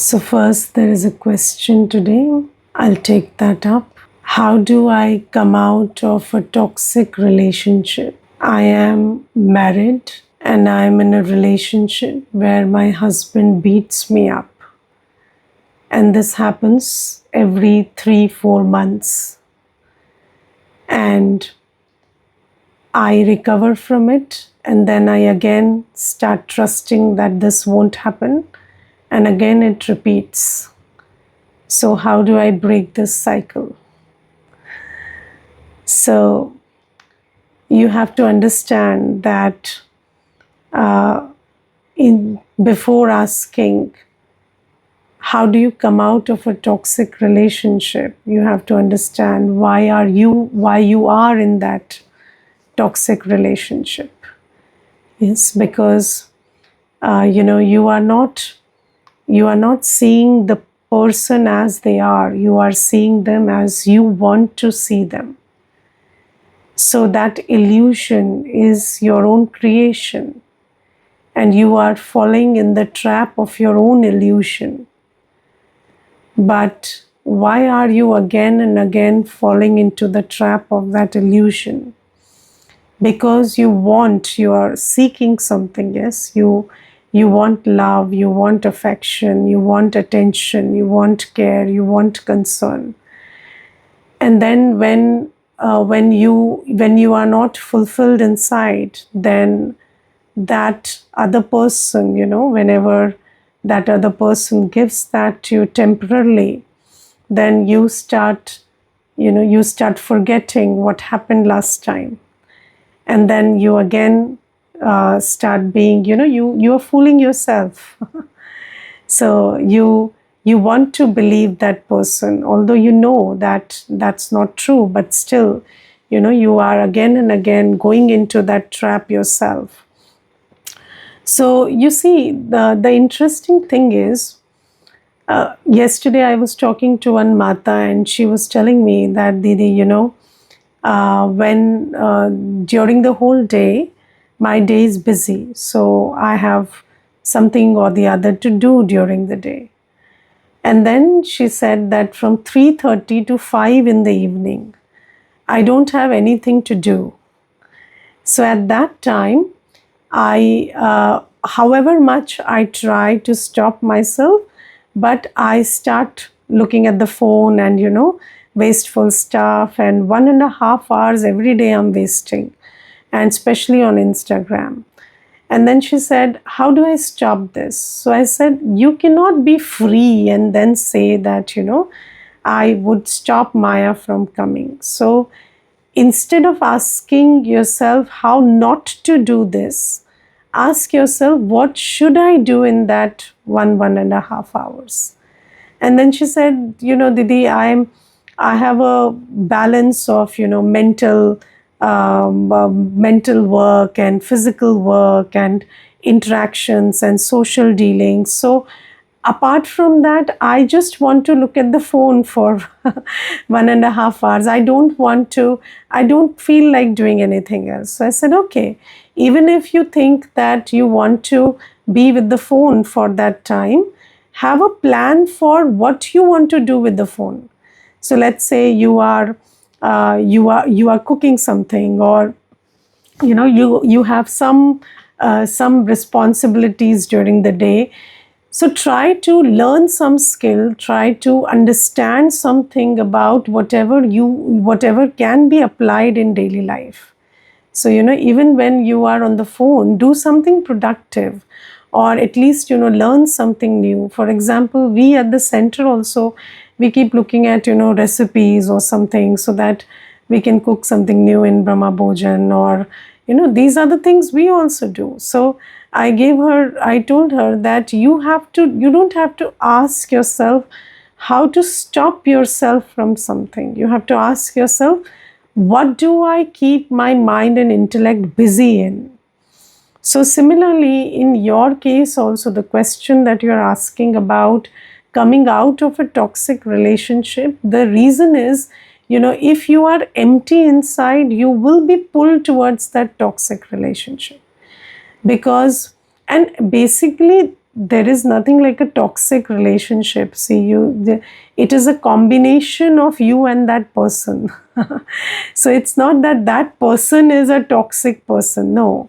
So, first, there is a question today. I'll take that up. How do I come out of a toxic relationship? I am married and I'm in a relationship where my husband beats me up. And this happens every 3-4 months. And I recover from it, and then I again start trusting that this won't happen, and again it repeats. So, how do I break this cycle? So, you have to understand that before asking how do you come out of a toxic relationship, you have to understand why you are in that toxic relationship. Yes, because you are not seeing the person as they are. You are seeing them as you want to see them. So that illusion is your own creation, and you are falling in the trap of your own illusion. But why are you again and again falling into the trap of that illusion? Because you are seeking something. Yes, you want love, you want affection, you want attention, you want care, you want concern. And then when you are not fulfilled inside, then that other person, whenever that other person gives that to you temporarily, then you start forgetting what happened last time. And then you again start being, you are fooling yourself. So you want to believe that person, although you know that that's not true, but still, you are again and again going into that trap yourself. So you see, the interesting thing is, yesterday I was talking to one Mata, and she was telling me that, Didi, when during the whole day, my day is busy, so I have something or the other to do during the day. And then she said that from 3:30 to 5 in the evening, I don't have anything to do. So at that time, however much I try to stop myself, but I start looking at the phone and, wasteful stuff. And 1.5 hours every day I'm wasting, and especially on Instagram. And then she said, how do I stop this? So I said, you cannot be free and then say that, I would stop Maya from coming. So instead of asking yourself how not to do this, ask yourself, what should I do in that 1.5 hours? And then she said, Didi, I have a balance of, mental work and physical work and interactions and social dealings. So apart from that, I just want to look at the phone for 1.5 hours. I don't feel like doing anything else. So I said, okay, even if you think that you want to be with the phone for that time, have a plan for what you want to do with the phone. So let's say you are cooking something, or you have some responsibilities during the day. So try to learn some skill, try to understand something about whatever can be applied in daily life. So even when you are on the phone, do something productive, or at least learn something new. For example, we at the center also, we keep looking at recipes or something, so that we can cook something new in Brahma Bhojan, or these are the things we also do. So I told her that you don't have to ask yourself how to stop yourself from something. You have to ask yourself, what do I keep my mind and intellect busy in? So similarly, in your case also, the question that you're asking about coming out of a toxic relationship, the reason is, if you are empty inside, you will be pulled towards that toxic relationship. And basically, there is nothing like a toxic relationship. See, it is a combination of you and that person. So it's not that that person is a toxic person, no.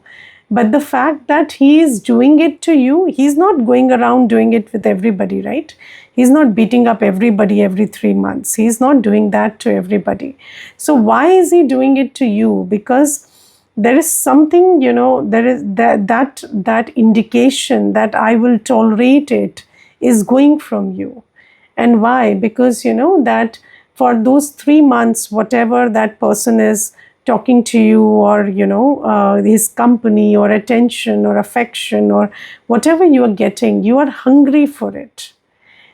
But the fact that he is doing it to you, he's not going around doing it with everybody, right? He's not beating up everybody every 3 months. He's not doing that to everybody. So why is he doing it to you? Because there is something, there is that indication that I will tolerate it is going from you. And why? Because that for those 3 months, whatever that person is talking to you, or his company or attention or affection or whatever you are getting, you are hungry for it.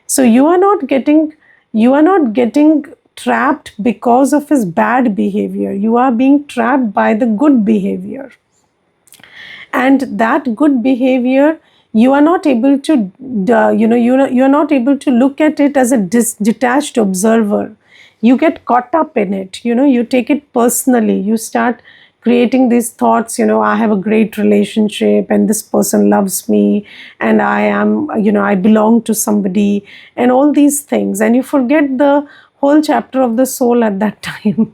So you are not getting trapped because of his bad behavior. You are being trapped by the good behavior. And that good behavior, you are not able to you're not able to look at it as a detached observer. You get caught up in it. You take it personally. You start creating these thoughts. I have a great relationship and this person loves me, and I am, I belong to somebody, and all these things, and you forget the whole chapter of the soul at that time.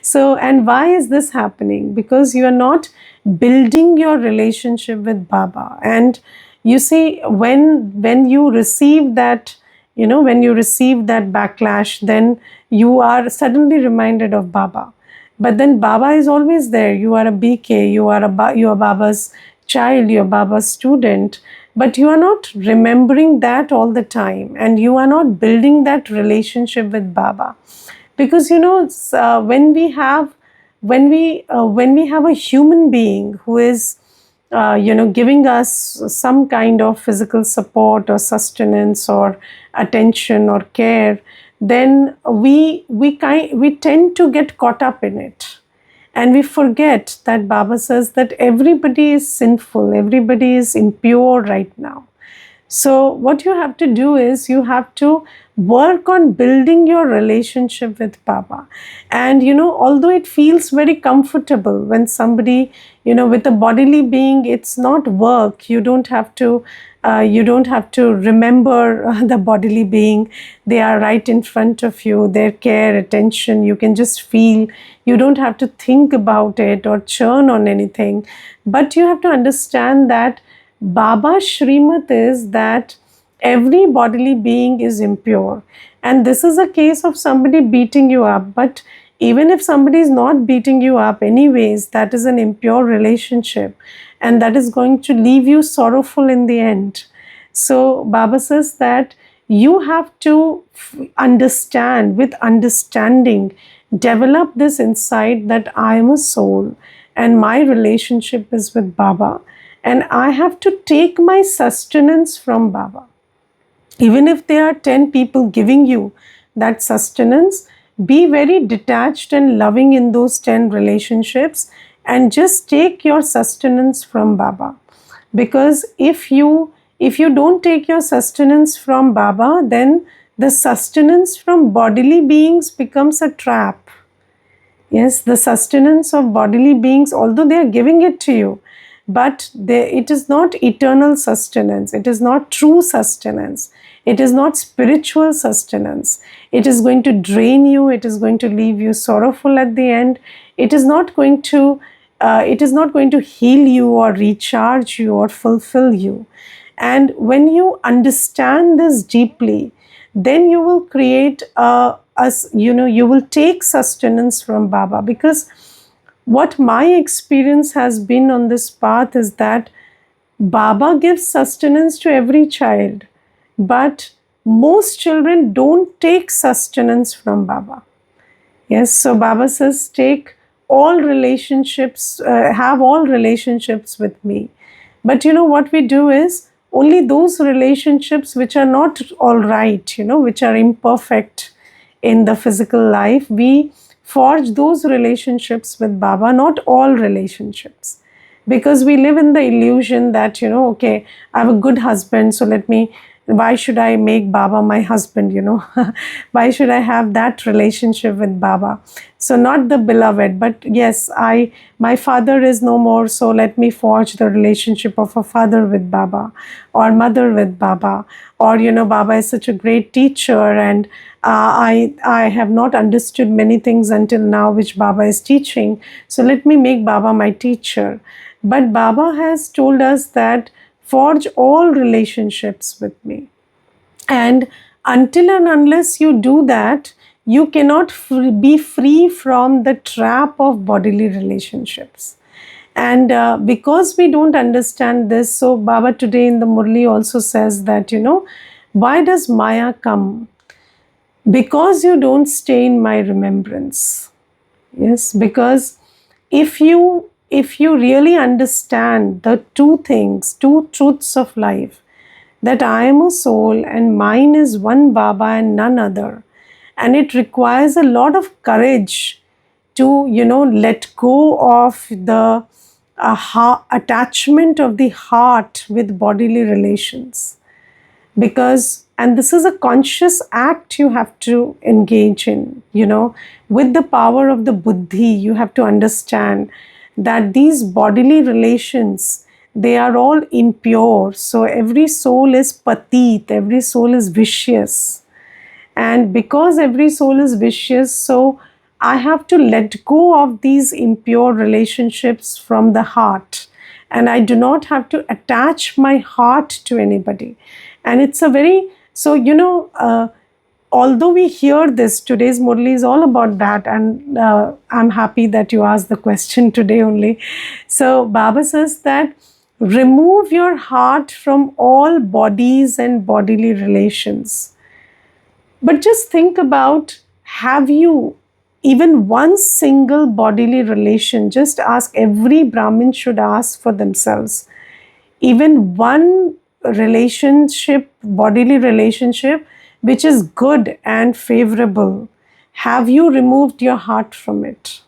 So, and why is this happening? Because you are not building your relationship with Baba. And you see, when you receive that, when you receive that backlash, then you are suddenly reminded of Baba. But then Baba is always there. You are a BK, you are Baba's child, you are Baba's student, but you are not remembering that all the time, and you are not building that relationship with Baba. Because when we have a human being who is giving us some kind of physical support or sustenance or attention or care, then we tend to get caught up in it, and we forget that Baba says that everybody is sinful, everybody is impure right now. So, what you have to do is you have to work on building your relationship with Baba. And although it feels very comfortable when somebody, with a bodily being, it's not work. You don't have to remember the bodily being. They are right in front of you. Their care, attention, you can just feel. You don't have to think about it or churn on anything. But you have to understand that Baba's Shrimat is that every bodily being is impure. And this is a case of somebody beating you up. But even if somebody is not beating you up, anyways, that is an impure relationship. And that is going to leave you sorrowful in the end. So Baba says that you have to understand, with understanding, develop this insight that I am a soul and my relationship is with Baba, and I have to take my sustenance from Baba. Even if there are 10 people giving you that sustenance, be very detached and loving in those 10 relationships, and just take your sustenance from Baba. Because if you don't take your sustenance from Baba, then the sustenance from bodily beings becomes a trap. Yes, the sustenance of bodily beings, although they are giving it to you, but it is not eternal sustenance. It is not true sustenance. It is not spiritual sustenance. It is going to drain you. It is going to leave you sorrowful at the end. It is not going to. It is not going to heal you or recharge you or fulfill you. And when you understand this deeply, then you will create you will take sustenance from Baba. Because what my experience has been on this path is that Baba gives sustenance to every child, but most children don't take sustenance from Baba. Yes, so Baba says, take all relationships, have all relationships with me. But what we do is, only those relationships which are not all right, which are imperfect in the physical life, we forge those relationships with Baba, not all relationships. Because we live in the illusion that, okay, I have a good husband, so let me why should I make Baba my husband, why should I have that relationship with Baba? So not the beloved, but yes, my father is no more, so let me forge the relationship of a father with Baba, or mother with Baba, or Baba is such a great teacher, and I have not understood many things until now which Baba is teaching, so let me make Baba my teacher. But Baba has told us that forge all relationships with me. And until and unless you do that, you cannot be free from the trap of bodily relationships. And because we don't understand this, so Baba today in the Murli also says that, why does Maya come? Because you don't stay in my remembrance. Yes, because if you really understand the two truths of life, that I am a soul and mine is one Baba and none other, and it requires a lot of courage to let go of the attachment of the heart with bodily relations, because and this is a conscious act you have to engage in, with the power of the buddhi. You have to understand that these bodily relations, they are all impure. So every soul is patit, every soul is vicious, and because every soul is vicious, so I have to let go of these impure relationships from the heart. And I do not have to attach my heart to anybody. And it's a very, so, although we hear this, today's Murli is all about that. And I'm happy that you asked the question today only. So Baba says that remove your heart from all bodies and bodily relations. But just think about, have you even one single bodily relation? Just ask, every Brahmin should ask for themselves. Even one relationship, bodily relationship, which is good and favorable, have you removed your heart from it?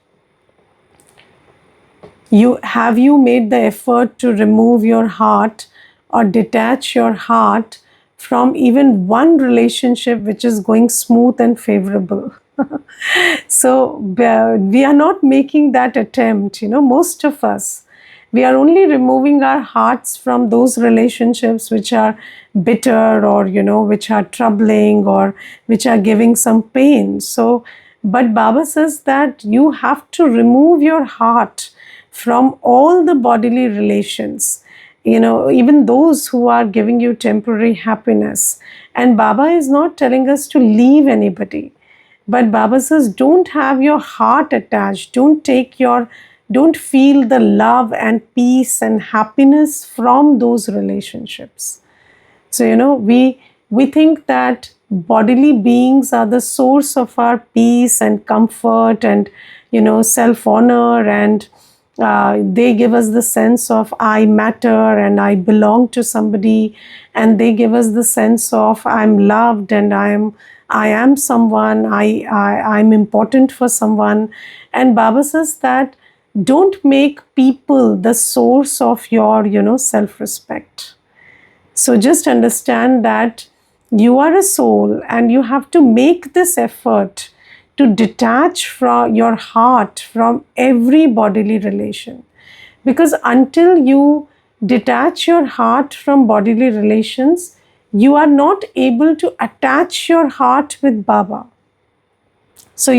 Have you made the effort to remove your heart or detach your heart from even one relationship which is going smooth and favorable? So we are not making that attempt, most of us. We are only removing our hearts from those relationships which are bitter, or which are troubling, or which are giving some pain. So but Baba says that you have to remove your heart from all the bodily relations, even those who are giving you temporary happiness. And Baba is not telling us to leave anybody, but Baba says, don't have your heart attached. Don't feel the love and peace and happiness from those relationships. So, we think that bodily beings are the source of our peace and comfort and, self honor, and they give us the sense of I matter and I belong to somebody, and they give us the sense of I'm loved and I am someone, I'm important for someone. And Baba says that don't make people the source of your, self-respect. So just understand that you are a soul and you have to make this effort to detach from your heart from every bodily relation. Because until you detach your heart from bodily relations, you are not able to attach your heart with Baba. So,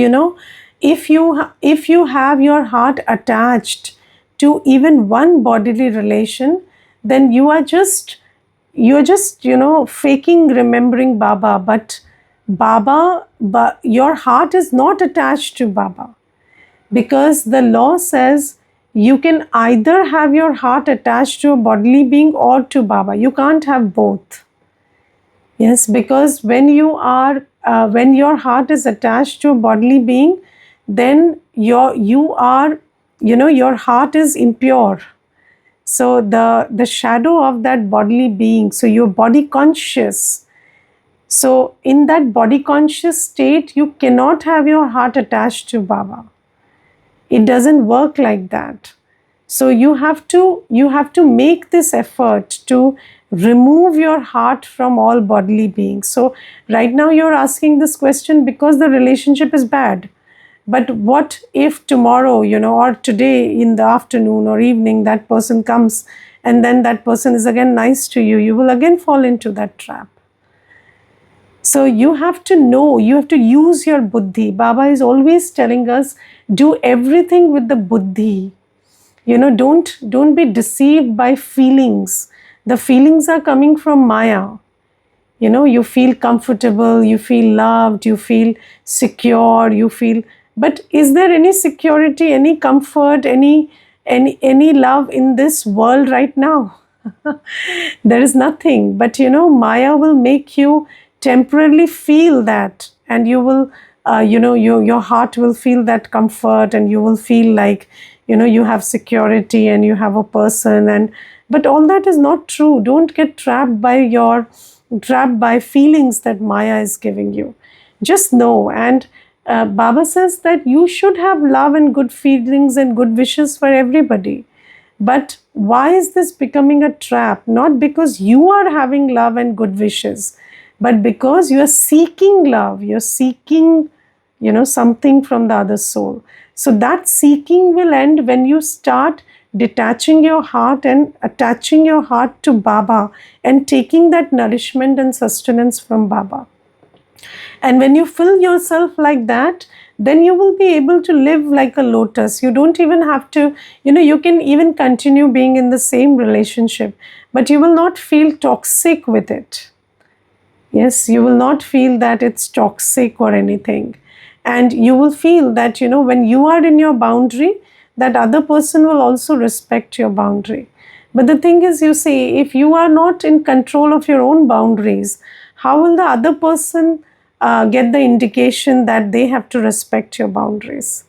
if you have your heart attached to even one bodily relation, then you're just faking remembering Baba, but your heart is not attached to Baba, because the law says you can either have your heart attached to a bodily being or to Baba. You can't have both. Yes, because when your heart is attached to a bodily being, then your heart is impure. So the shadow of that bodily being, so you're body conscious. So in that body conscious state, you cannot have your heart attached to Baba. It doesn't work like that. So you have to make this effort to remove your heart from all bodily beings. So right now you're asking this question because the relationship is bad. But what if tomorrow, or today in the afternoon or evening, that person comes and then that person is again nice to you? You will again fall into that trap. So you have to know, you have to use your buddhi. Baba is always telling us, do everything with the buddhi. Don't be deceived by feelings. The feelings are coming from Maya. You feel comfortable, you feel loved, you feel secure, but is there any security, any comfort, any love in this world right now? There is nothing. But Maya will make you temporarily feel that, and you will your heart will feel that comfort, and you will feel like you have security and you have a person. And but all that is not true. Don't get trapped by feelings that Maya is giving you. Just know. And Baba says that you should have love and good feelings and good wishes for everybody. But why is this becoming a trap? Not because you are having love and good wishes, but because you are seeking love, you're seeking, something from the other soul. So that seeking will end when you start detaching your heart and attaching your heart to Baba and taking that nourishment and sustenance from Baba. And when you fill yourself like that, then you will be able to live like a lotus. You don't even have to, you can even continue being in the same relationship, but you will not feel toxic with it. Yes, you will not feel that it's toxic or anything. And you will feel that, when you are in your boundary, that other person will also respect your boundary. But the thing is, you see, if you are not in control of your own boundaries, how will the other person get the indication that they have to respect your boundaries?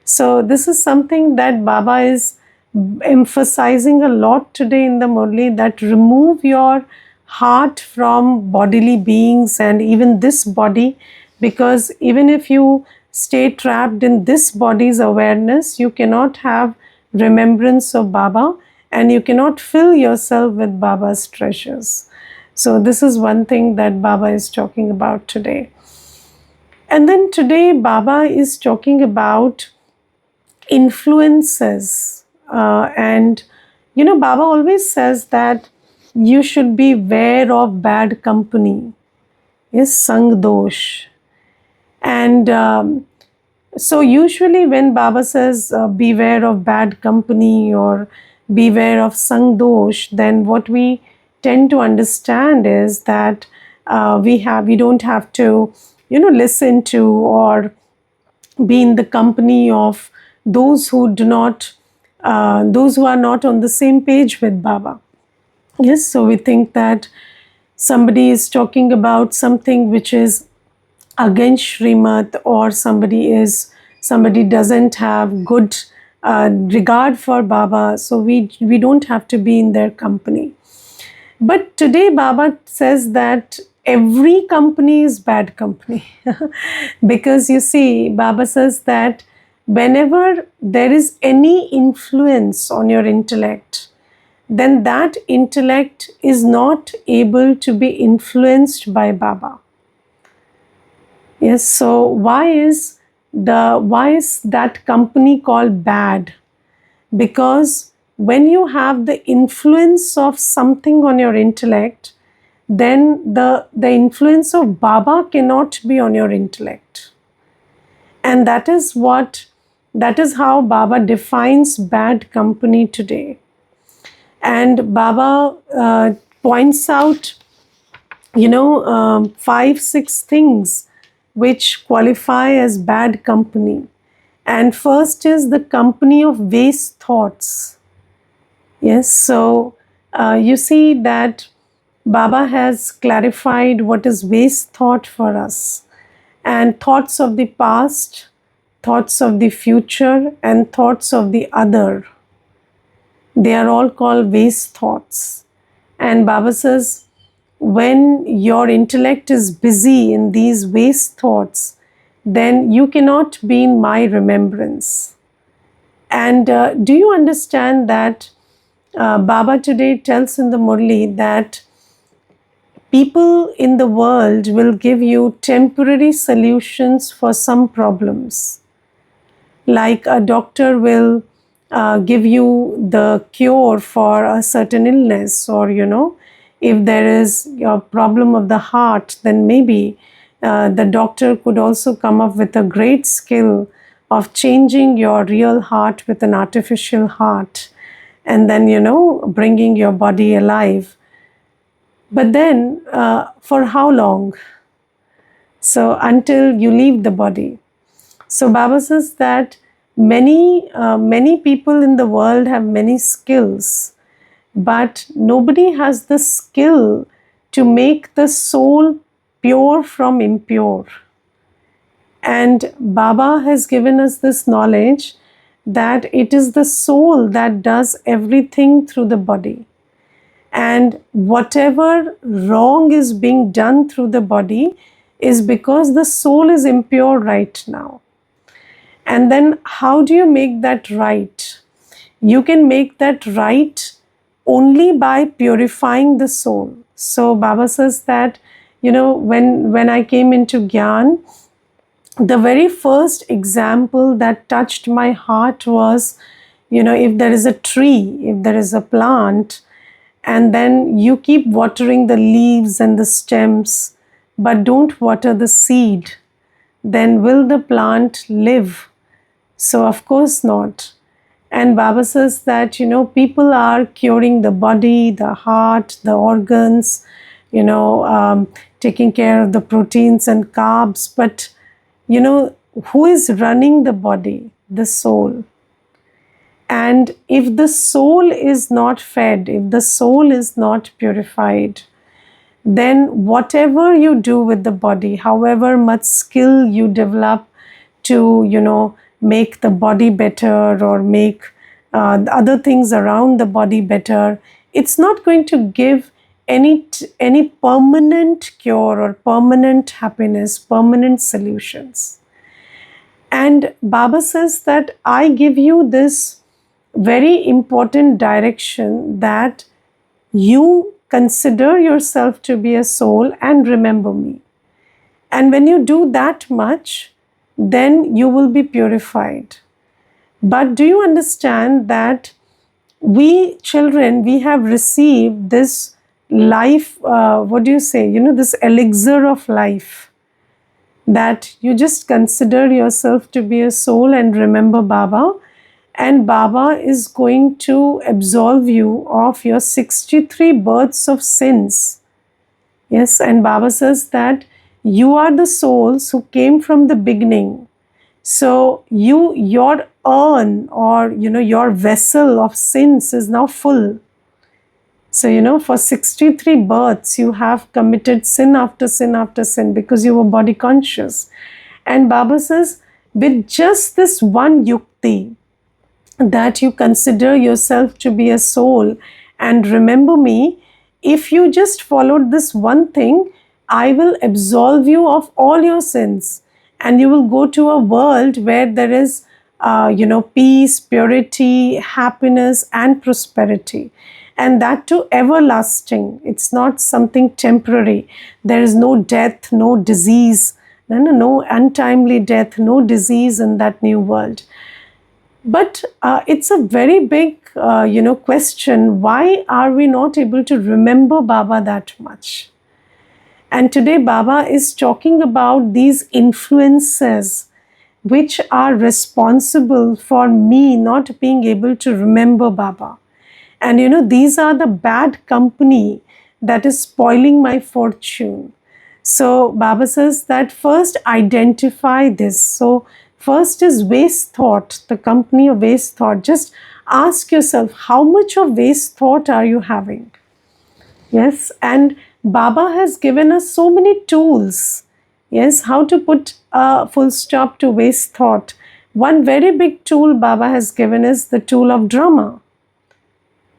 So this is something that Baba is emphasizing a lot today in the Murli, that remove your heart from bodily beings and even this body, because even if you stay trapped in this body's awareness, you cannot have remembrance of Baba and you cannot fill yourself with Baba's treasures. So this is one thing that Baba is talking about today. And then today Baba is talking about influences. And Baba always says that you should be aware of bad company. Yes, sang dosh. And so usually when Baba says beware of bad company or beware of sang dosh, then what we tend to understand is that we don't have to listen to or be in the company of those who do not those who are not on the same page with Baba. Yes, so we think that somebody is talking about something which is against Srimad, or somebody doesn't have good regard for Baba, so we don't have to be in their company. But today Baba says that every company is bad company. Because you see, Baba says that whenever there is any influence on your intellect, then that intellect is not able to be influenced by Baba. Yes, so why is that company called bad? Because when you have the influence of something on your intellect, then the influence of Baba cannot be on your intellect. And that is how Baba defines bad company today. And Baba points out 5-6 things which qualify as bad company. And first is the company of waste thoughts. Yes, so you see that Baba has clarified what is waste thought for us. And thoughts of the past, thoughts of the future, and thoughts of the other, they are all called waste thoughts. And Baba says, when your intellect is busy in these waste thoughts, then you cannot be in my remembrance. And do you understand that Baba today tells in the Murli that People in the world will give you temporary solutions for some problems. Like a doctor will give you the cure for a certain illness, or if there is a problem of the heart, then maybe the doctor could also come up with a great skill of changing your real heart with an artificial heart, and then bringing your body alive. But then for how long? So until you leave the body. So Baba says that many people in the world have many skills, but nobody has the skill to make the soul pure from impure. And Baba has given us this knowledge that it is the soul that does everything through the body. And whatever wrong is being done through the body is because the soul is impure right now. And then how do you make that right? You can make that right only by purifying the soul. So Baba says that, when I came into Gyan, the very first example that touched my heart was, if there is a tree, if there is a plant, and then you keep watering the leaves and the stems, but don't water the seed, then will the plant live? So, of course not. And Baba says that, people are curing the body, the heart, the organs, taking care of the proteins and carbs. But, who is running the body? The soul. And if the soul is not fed, if the soul is not purified, then whatever you do with the body, however much skill you develop to, make the body better or make other things around the body better, it's not going to give any permanent cure or permanent happiness, permanent solutions. And Baba says that I give you this very important direction, that you consider yourself to be a soul and remember me. And when you do that much, then you will be purified. But do you understand that we children, we have received this life, this elixir of life, that you just consider yourself to be a soul and remember Baba, and Baba is going to absolve you of your 63 births of sins. Yes, and Baba says that you are the souls who came from the beginning. So your urn, or your vessel of sins is now full. So for 63 births you have committed sin after sin after sin because you were body conscious. And Baba says, with just this one yukti, that you consider yourself to be a soul and remember me, if you just followed this one thing, I will absolve you of all your sins, and you will go to a world where there is peace, purity, happiness and prosperity, and that too everlasting. It's not something temporary. There is no death, no disease, no untimely death, no disease in that new world. But it's a very big, question. Why are we not able to remember Baba that much? And today Baba is talking about these influences which are responsible for me not being able to remember Baba. And these are the bad company that is spoiling my fortune. So Baba says that first identify this. So first is waste thought, the company of waste thought. Just ask yourself, how much of waste thought are you having? Yes, and Baba has given us so many tools. Yes, how to put a full stop to waste thought. One very big tool Baba has given is the tool of drama.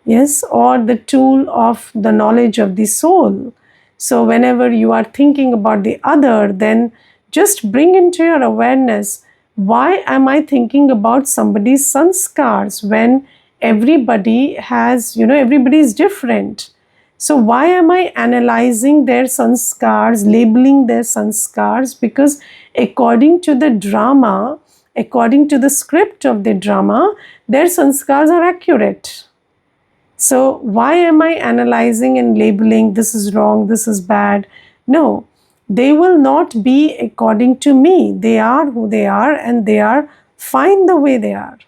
Yes, or the tool of the knowledge of the soul. So whenever you are thinking about the other, then just bring into your awareness, why am I thinking about somebody's sanskars when everybody has, everybody is different. So why am I analyzing their sanskars, labeling their sanskars? Because according to the drama, according to the script of the drama, their sanskars are accurate. So why am I analyzing and labeling this is wrong, this is bad? No, they will not be according to me. They are who they are and they are fine the way they are.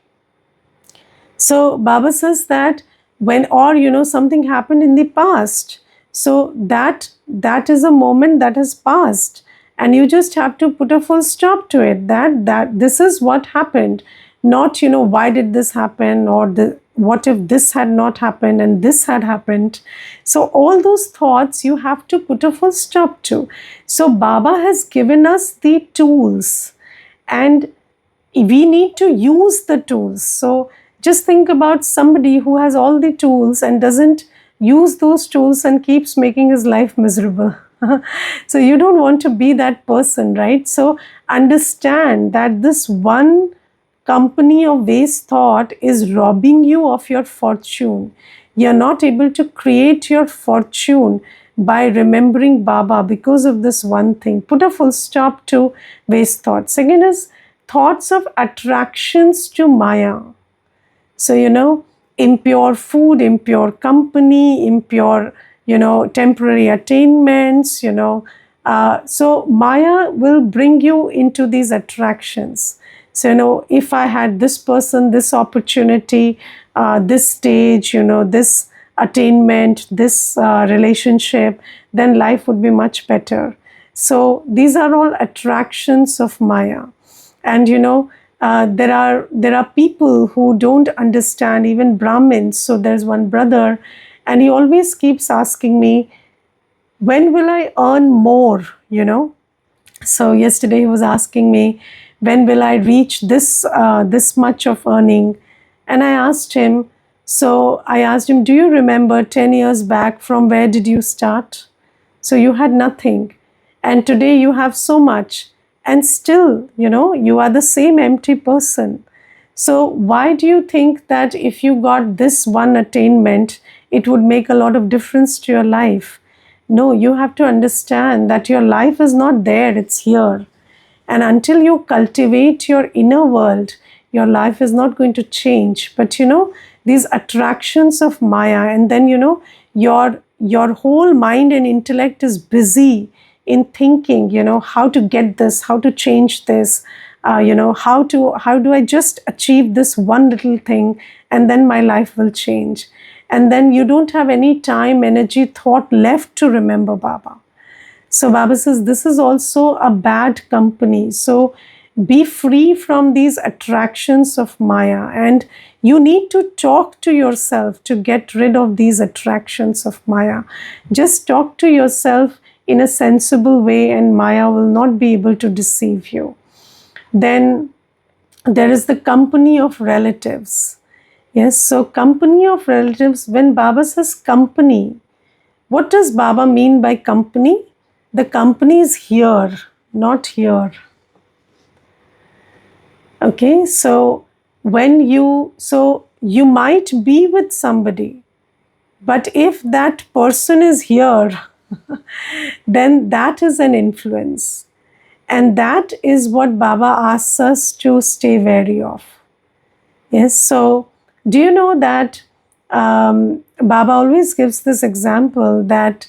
So Baba says that when, or something happened in the past, so that is a moment that has passed, and you just have to put a full stop to it. That this is what happened, not why did this happen, or what if this had not happened and this had happened. So all those thoughts you have to put a full stop to. So Baba has given us the tools, and we need to use the tools. So just think about somebody who has all the tools and doesn't use those tools and keeps making his life miserable. So you don't want to be that person, right? So understand that this one company of waste thought is robbing you of your fortune. You're not able to create your fortune by remembering Baba because of this one thing. Put a full stop to waste thought. Second is thoughts of attractions to Maya. So, impure food, impure company, impure, temporary attainments, so Maya will bring you into these attractions. So, if I had this person, this opportunity, this stage, this attainment, this relationship, then life would be much better. So, these are all attractions of Maya. And there are people who don't understand, even Brahmins. So there's one brother, and he always keeps asking me, when will I earn more? So yesterday he was asking me, when will I reach this much of earning? And I asked him, do you remember 10 years back, from where did you start? So you had nothing, and today you have so much, and still, you are the same empty person. So why do you think that if you got this one attainment, it would make a lot of difference to your life? No, you have to understand that your life is not there, it's here. And until you cultivate your inner world, your life is not going to change. But these attractions of Maya, and then your whole mind and intellect is busy in thinking, how to get this, how to change this, how do I just achieve this one little thing, and then my life will change. And then you don't have any time, energy, thought left to remember Baba. So Baba says this is also a bad company. So be free from these attractions of Maya, and you need to talk to yourself to get rid of these attractions of Maya. Just talk to yourself in a sensible way, and Maya will not be able to deceive you. Then there is the company of relatives. Yes, so company of relatives, when Baba says company, what does Baba mean by company? The company is here, not here. Okay, so you might be with somebody, but if that person is here, then that is an influence. And that is what Baba asks us to stay wary of. Yes, so do you know that Baba always gives this example that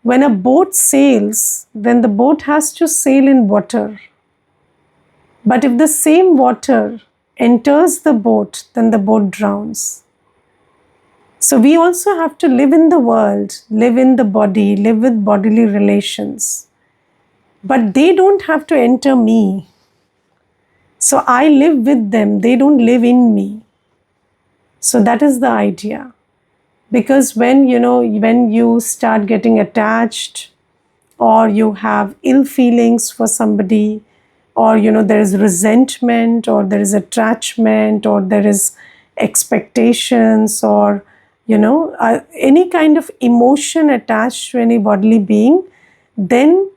when a boat sails, then the boat has to sail in water. But if the same water enters the boat, then the boat drowns. So we also have to live in the world, live in the body, live with bodily relations. But they don't have to enter me. So I live with them, they don't live in me. So that is the idea. Because when you start getting attached, or you have ill feelings for somebody, or there is resentment, or there is attachment, or there is expectations, or any kind of emotion attached to any bodily being, then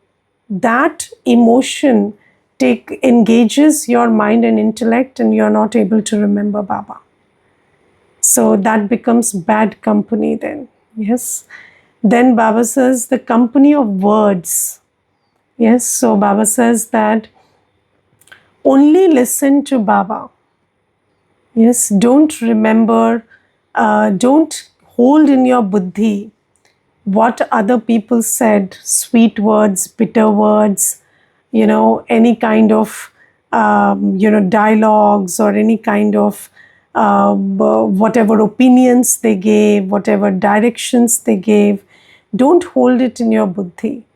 that emotion engages your mind and intellect, and you are not able to remember Baba. So that becomes bad company then. Yes. Then Baba says the company of words. Yes, so Baba says that only listen to Baba. Yes, don't remember, don't hold in your buddhi what other people said, sweet words, bitter words, any kind of, dialogues, or any kind of whatever opinions they gave, whatever directions they gave. Don't hold it in your buddhi,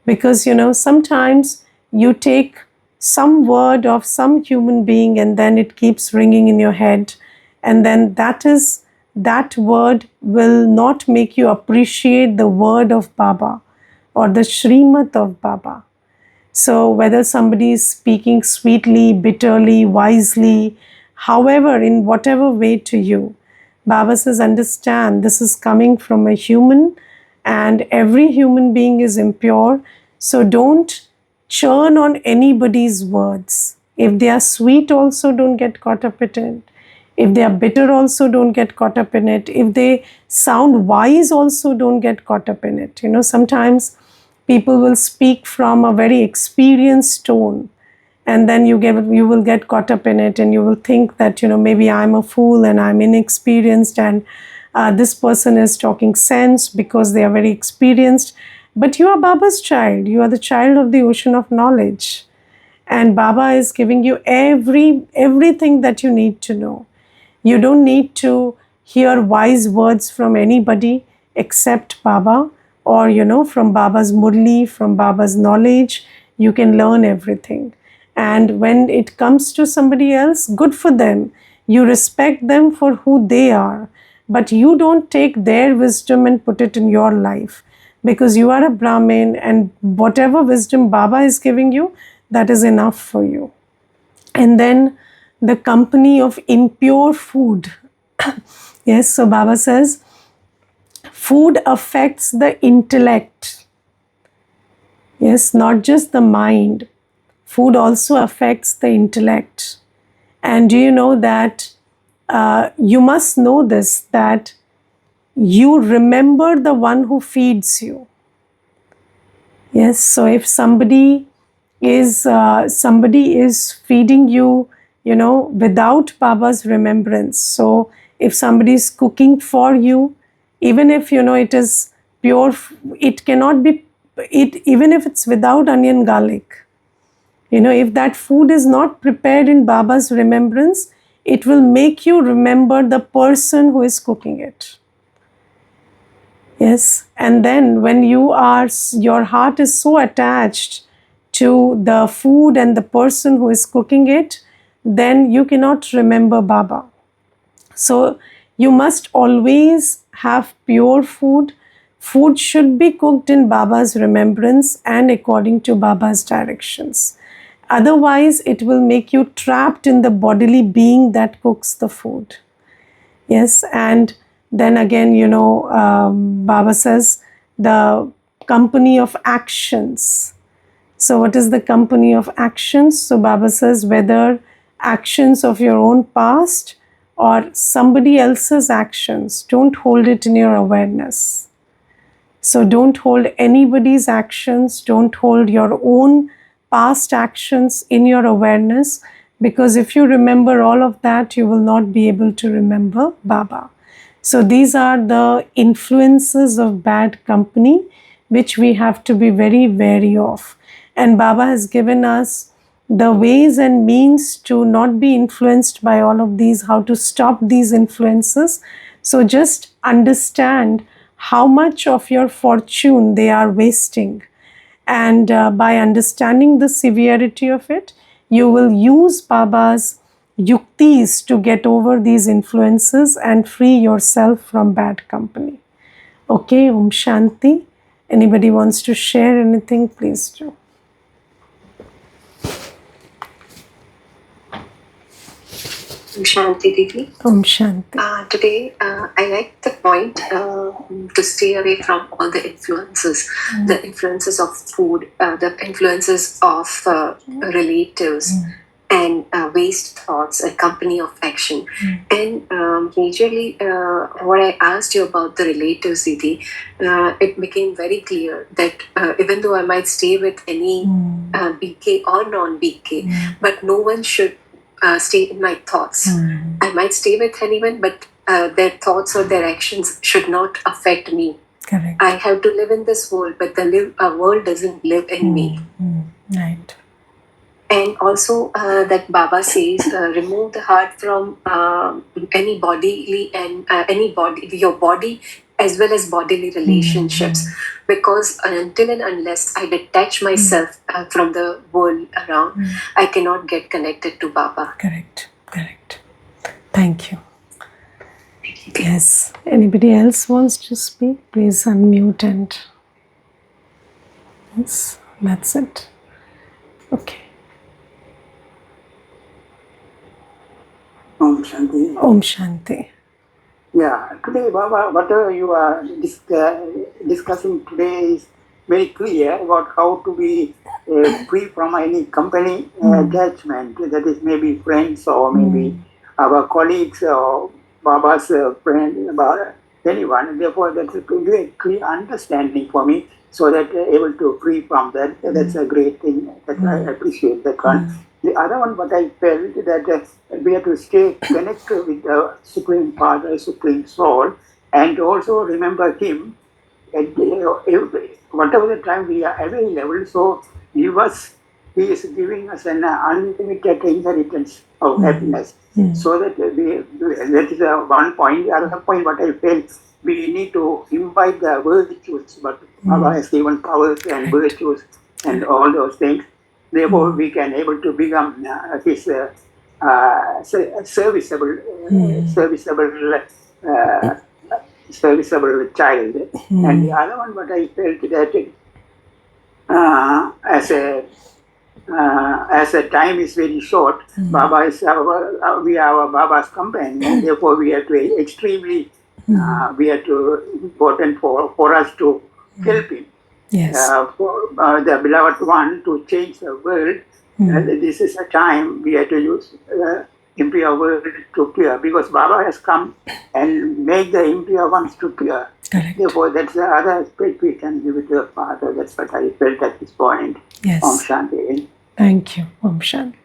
because sometimes you take some word of some human being and then it keeps ringing in your head, and then that word will not make you appreciate the word of Baba or the Srimad of Baba. So whether somebody is speaking sweetly, bitterly, wisely, however, in whatever way to you, Baba says, understand this is coming from a human, and every human being is impure. So don't churn on anybody's words. If they are sweet, also don't get caught up in it. If they are bitter, also don't get caught up in it. If they sound wise, also don't get caught up in it. Sometimes people will speak from a very experienced tone, and then you will get caught up in it, and you will think that maybe I'm a fool and I'm inexperienced, and this person is talking sense because they are very experienced. But you are Baba's child. You are the child of the ocean of knowledge, and Baba is giving you everything that you need to know. You don't need to hear wise words from anybody except Baba, or from Baba's murli, from Baba's knowledge. You can learn everything. And when it comes to somebody else, good for them. You respect them for who they are, but you don't take their wisdom and put it in your life, because you are a Brahmin, and whatever wisdom Baba is giving you, that is enough for you. And then the company of impure food. Yes, so Baba says food affects the intellect. Yes, not just the mind. Food also affects the intellect. And do you know that you must know this, that you remember the one who feeds you. Yes, so if somebody is feeding you, without Baba's remembrance. So if somebody is cooking for you, even if it is pure, it cannot be even if it's without onion, garlic. If that food is not prepared in Baba's remembrance, it will make you remember the person who is cooking it. Yes, and then when your heart is so attached to the food and the person who is cooking it, then you cannot remember Baba. So you must always have pure food. Food should be cooked in Baba's remembrance and according to Baba's directions. Otherwise, it will make you trapped in the bodily being that cooks the food. Yes, and then again, Baba says the company of actions. So what is the company of actions? So Baba says whether actions of your own past or somebody else's actions, don't hold it in your awareness. So don't hold anybody's actions, don't hold your own past actions in your awareness, because if you remember all of that, you will not be able to remember Baba. So these are the influences of bad company, which we have to be very wary of. And Baba has given us the ways and means to not be influenced by all of these, how to stop these influences. So just understand how much of your fortune they are wasting. And by understanding the severity of it, you will use Baba's yuktis to get over these influences and free yourself from bad company. Okay, Om Shanti. Anybody wants to share anything, please do. Om Shanti Devi. Om Shanti. Today, I like the point to stay away from all the influences, the influences of food, the influences of relatives, and waste thoughts, a company of action. And majorly, what I asked you about the relatives, Didi, it became very clear that even though I might stay with any BK or non-BK, but no one should stay in my thoughts. I might stay with anyone, but their thoughts or their actions should not affect me. Correct. I have to live in this world, but the world doesn't live in me. Right. And also that Baba says, remove the heart from any bodily and your body as well as bodily relationships, because until and unless I detach myself from the world around, I cannot get connected to Baba. Correct. Correct. Thank you. Yes. Anybody else wants to speak? Please unmute and yes, that's it. Okay. Om Shanti. Om Shanti. Yeah, today, Baba, whatever you are discussing today is very clear about how to be free from any company attachment. That is maybe friends or maybe our colleagues or Baba's friend, anyone. Therefore, that's a great clear understanding for me, so that able to free from that. That's a great thing. That I appreciate that one. The other one, what I felt that we have to stay connected with the Supreme Father, Supreme Soul, and also remember Him at whatever the time we are available. So He is giving us an unlimited inheritance of happiness. So that that is one point. The other point, what I felt, we need to invite the virtues, but Baba has given powers and virtues and all those things. Therefore, we can able to become his serviceable child. And the other one, what I felt that as a time is very short, Baba is we are our Baba's companion. Therefore, we have to extremely we have to important for us to help him. Yes. For the beloved one to change the world. This is a time we have to use impure world to pure, because Baba has come and make the impure ones to pure. Correct. Therefore, that's the other aspect we can give it to the Father. That's what I felt at this point. Yes. Om Shanti. Thank you. Om Shanti.